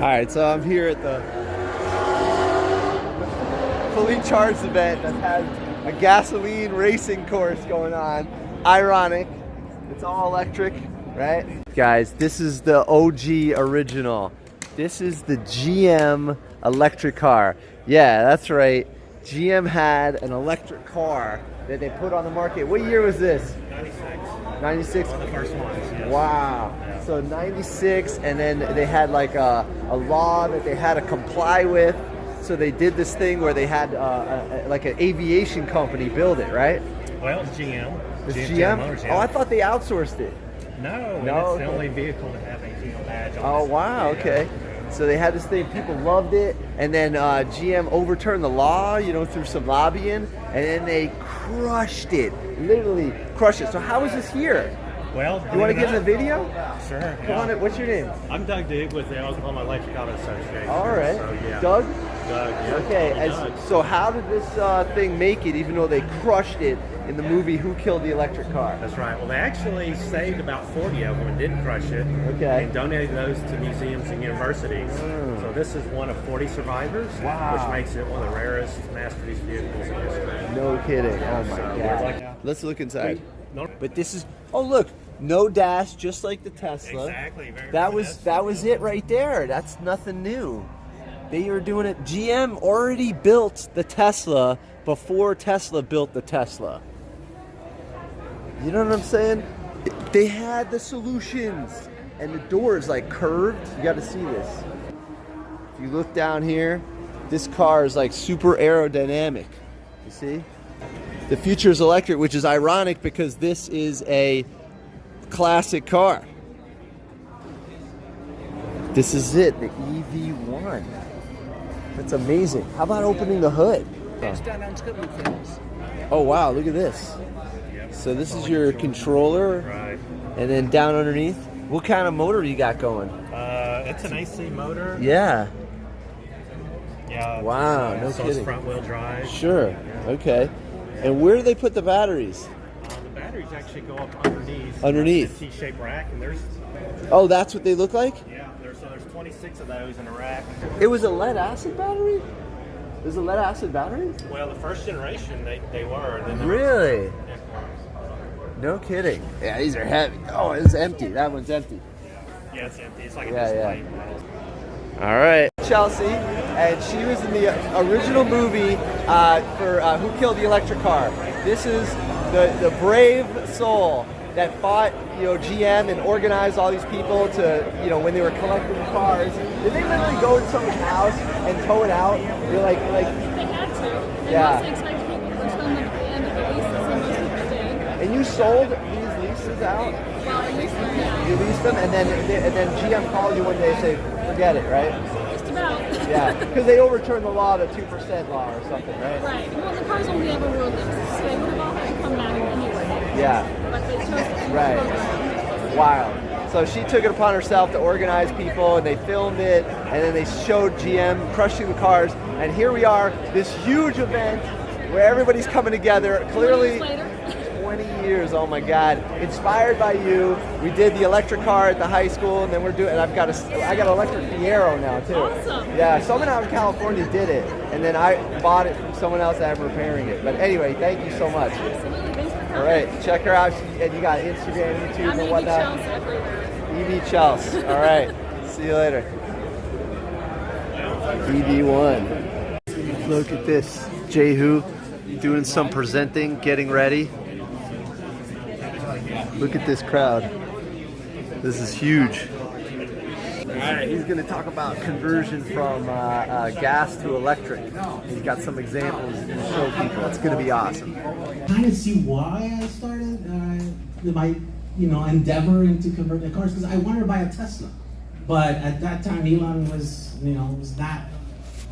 Alright, so I'm here at the fully charged event that has a gasoline racing course going on. Ironic. It's all electric, right? Guys, this is the OG original. This is the GM electric car. Yeah, that's right. GM had an electric car that they put on the market. What year was this? 96. 96? One of the first ones, yes. Wow. Yeah. So 96, and then they had like a law that they had to comply with. So they did this thing where they had like an aviation company build it, right? Well, it's GM. It's GM? Motors, yeah. Oh, I thought they outsourced it. No, No, it's the okay. only vehicle to have a GM badge on Oh, it. wow, okay. So they had this thing, people loved it, and then GM overturned the law, you know, through some lobbying, and then they crushed it, literally crushed it. So how is this here? Well, You want to get in the video? Sure. Come on, what's your name? I'm Doug Digg with the Oklahoma Electric Auto Association. All right. So, yeah. Doug? Doug, yeah. Okay, Doug. so how did this thing make it, even though they crushed it in the movie Who Killed the Electric Car? That's right. Well, they actually saved about 40 of them and didn't crush it. Okay. And donated those to museums and universities. So this is one of 40 survivors, Wow. which makes it one of the rarest mass-produced vehicles in history. No kidding. Oh my So God. we're like- Let's look inside. No, But this is, oh look, no dash, just like the Tesla. exactly. Very That good. was it right there. That's nothing new. They were doing it. GM already built the Tesla before Tesla built the Tesla. You know what I'm saying? They had the solutions, and the door is like curved. You got to see this. If you look down here, this car is like super aerodynamic. You see? The future is electric, which is ironic because this is a classic car. This is it, the EV1. That's amazing. How about opening the hood? Oh wow, look at this. So this is your controller, Right. and then down underneath, what kind of motor you got going? It's an AC motor. Yeah, Yeah. Wow, no so kidding. it's front wheel drive. sure, okay. And where do they put the batteries? The batteries actually go up underneath. Underneath. The T-shaped rack, and there's Oh, that's what they look like? there's 26 of those in a rack. It was a lead acid battery? It was a lead acid battery? Well, the first generation they were. Then there Really? was- No kidding. Yeah, these are heavy. Oh, it's empty. That one's empty. Yeah, it's empty. It's like a Yeah, display yeah. model. All right. Chelsea, and she was in the original movie for Who Killed the Electric Car. This is the brave soul that fought, you know, GM and organized all these people to, you know, when they were collecting the cars. Did they literally go to someone's house and tow it out? You're like, They had to. They Yeah. mostly expected people to film them at the end of the leases, and most people did. and you sold these leases out? Well, at least yeah. You leased them, and then GM called you one day and said, forget it, right? Just about. Yeah, because they overturned the law, the 2% law or something, right? Right. Well, the cars only ever were leases, so they would have all had to come back anyway. Yeah. But they chose to Right. program. Wild. So she took it upon herself to organize people, and they filmed it, and then they showed GM crushing the cars, and here we are, this huge event where everybody's coming together. 20 Clearly, years later. 20 years. Oh my God! Inspired by you, we did the electric car at the high school, and then we're doing. And I got an electric Fiero now too. Awesome. Yeah, someone out in California did it, and then I bought it from someone else that I'm repairing it. But anyway, thank you so much. Absolutely. Thanks for coming. All right, check her out. And you got Instagram, YouTube, I'm and EV whatnot. Chels everywhere. EV Chels. All right. See you later. EV1. Look at this. Jehu doing some presenting, getting ready. Look at this crowd. This is huge. All right, he's going to talk about conversion from gas to electric. He's got some examples he's going to show people. It's going to be awesome. Kind of see why I started my endeavor into converting cars, because I wanted to buy a Tesla, but at that time Elon was not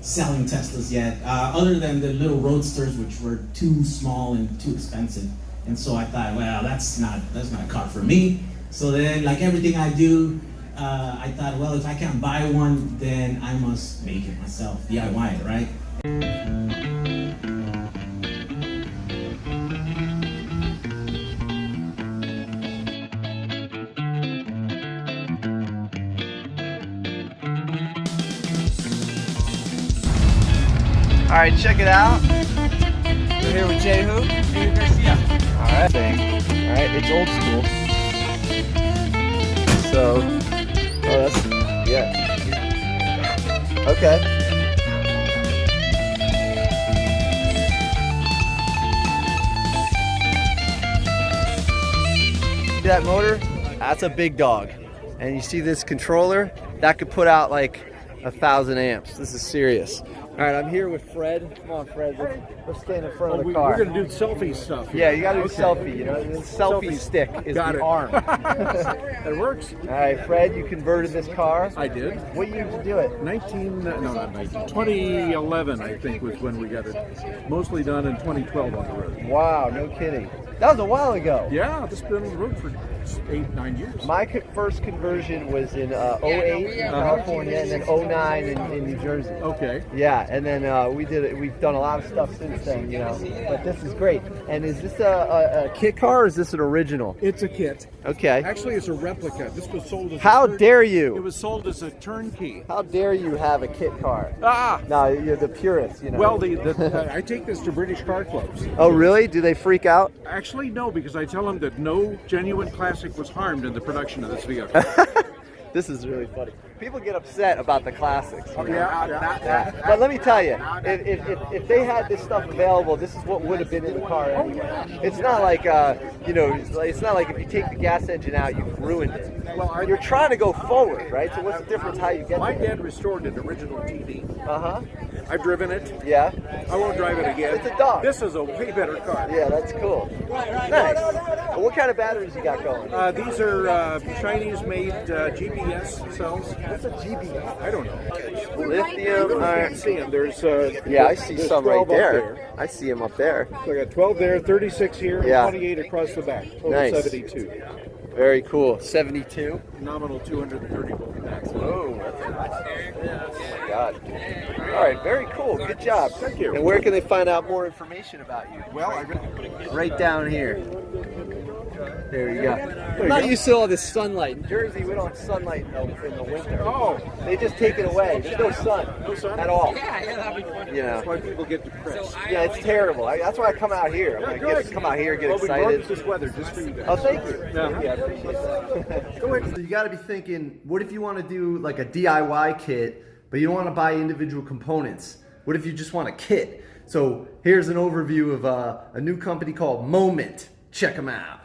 selling Teslas yet, other than the little roadsters, which were too small and too expensive. And so I thought, well, that's not a car for me. So then, like everything I do, I thought, well, if I can't buy one, then I must make it myself, DIY it, right? All right, check it out. We're here with Jehu. Jehu Garcia. All right, all right, it's old school. So, oh, that's yeah. Okay. See that motor? That's a big dog. And you see this controller? That could put out like 1,000 amps. This is serious. All right, I'm here with Fred. Come on, Fred. Let's stand in front of the car. We're going to do selfie stuff here. Yeah, you got to do selfie. You know, the selfie stick is Got the it. arm. That works. All right, Fred, you converted this car. I did. What year did you do it? 2011, I think, was when we got it mostly done, in 2012 on the road. Wow, no kidding. That was a while ago. Yeah, this has been on the road for 8-9 years. My first conversion was in 08 in California, and then 09 in New Jersey. Okay. Yeah, and then we've done a lot of stuff since then, you know. But this is great. And is this a kit car or is this an original? It's a kit. Okay. Actually, it's a replica. This was sold as How dare It you? was sold as a turnkey. How dare you have a kit car? Ah! No, you're the purist, you know. Well, I take this to British car clubs. Oh, really? Do they freak out? Actually, no, because I tell them that no genuine classic was harmed in the production of this vehicle. This is really funny. People get upset about the classics. You know? Yeah. But let me tell you, if they had this stuff available, this is what would have been in the car anyway. It's not like, you know, it's not like if you take the gas engine out, you've ruined it. Well, You're trying to go forward, right? So what's the difference how you get My there? dad restored an original TD. Uh-huh. I've driven it. Yeah. I won't drive it again. It's a dog. This is a way better car. Yeah, that's cool. Nice. Well, what kind of batteries you got going? These are Chinese-made GPS cells. What's a GBS? I don't know. Lithium You iron. can't see them. There's Yeah, I see there's some right 12 up there. I see them up there. So I got 12 there, 36 here, Yeah. and 28 across the back. Total Nice. 72. Very cool. 72. Nominal 230 max. Oh, that's nice. Oh my God. All right, very cool. Good job. Thank you. And where can they find out more information about you? Well, Right down here. There you go. I'm not used to all this sunlight. In Jersey, we don't have sunlight in the winter. Oh. They just take it away. There's no sun. No sun? At all. You That's know. why people get depressed. Yeah, it's terrible. That's why I come out here. I'm gonna come out here, get Well, we excited. brought this weather just for you guys. Oh, thank you. Yeah. Yeah, I appreciate that. Go ahead. So you got to be thinking, what if you want to do like a DIY kit, but you don't want to buy individual components? What if you just want a kit? So here's an overview of a new company called Moment. Check them out.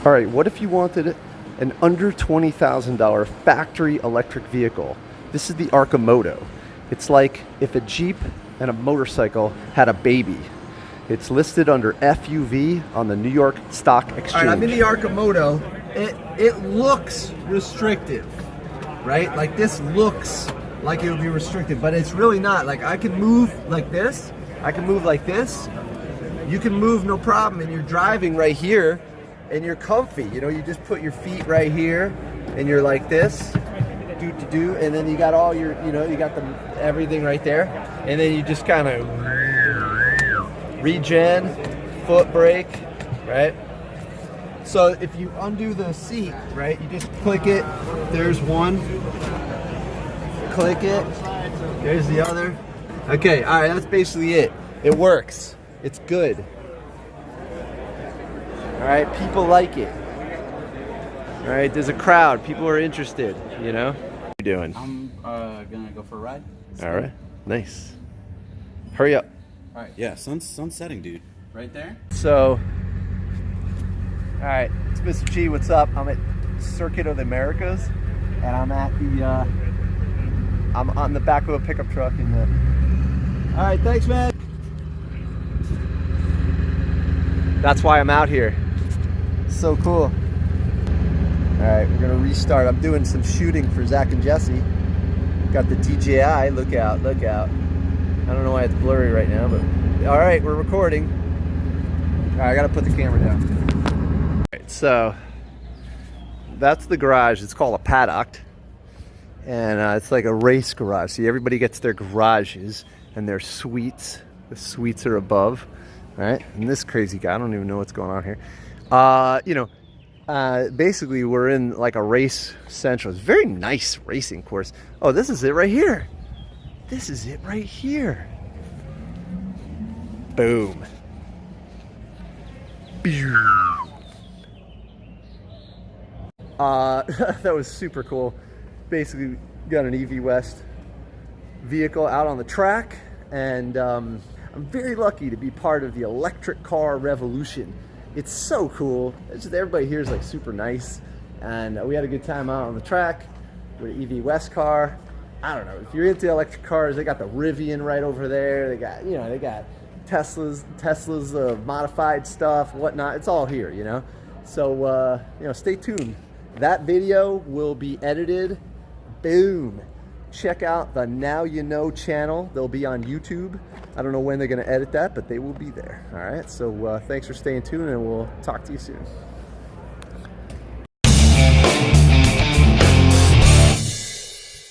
All right, what if you wanted an under $20,000 factory electric vehicle? This is the Arcimoto. It's like if a Jeep and a motorcycle had a baby. It's listed under FUV on the New York Stock Exchange. All right, I'm in the Arcimoto. It looks restrictive, right? Like this looks like it would be restrictive, but it's really not. Like I can move like this. I can move like this. You can move no problem, and you're driving right here. And you're comfy, you know, you just put your feet right here and you're like this, and then you got all your, you know, you got everything right there, and then you just kind of regen, foot brake, right? So if you undo the seat, right, you just click it, there's one, click it, there's the other. Okay, all right, that's basically it. It works, it's good. All right, people like it. All right, there's a crowd. People are interested, you know? What are you doing? I'm gonna go for a ride. All right, nice. Hurry up. All right. Yeah, sun's setting, dude. Right there. So, All right, it's Mr. G. What's up? I'm at Circuit of the Americas, and I'm at the I'm on the back of a pickup truck in the. All right, thanks, man. That's why I'm out here. So cool. All right, we're gonna restart. I'm doing some shooting for Zach and Jesse. Got the DJI. Look out! Look out! I don't know why it's blurry right now, but all right, we're recording. All right, I gotta put the camera down. All right, so that's the garage. It's called a paddock, and it's like a race garage. See, everybody gets their garages and their suites. The suites are above, right? And this crazy guy, I don't even know what's going on here. Basically, we're in like a race central. It's a very nice racing course. Oh, this is it right here. This is it right here. Boom. That was super cool. Basically, got an EV West vehicle out on the track, and I'm very lucky to be part of the electric car revolution. It's so cool. It's just everybody here is like super nice, and we had a good time out on the track with an EV West car. I don't know if you're into electric cars. They got the Rivian right over there. They got they got Tesla's modified stuff, whatnot. It's all here, So stay tuned. That video will be edited. Boom. Check out the Now You Know channel. They'll be on YouTube. I don't know when they're going to edit that, but they will be there. All right. So thanks for staying tuned, and we'll talk to you soon.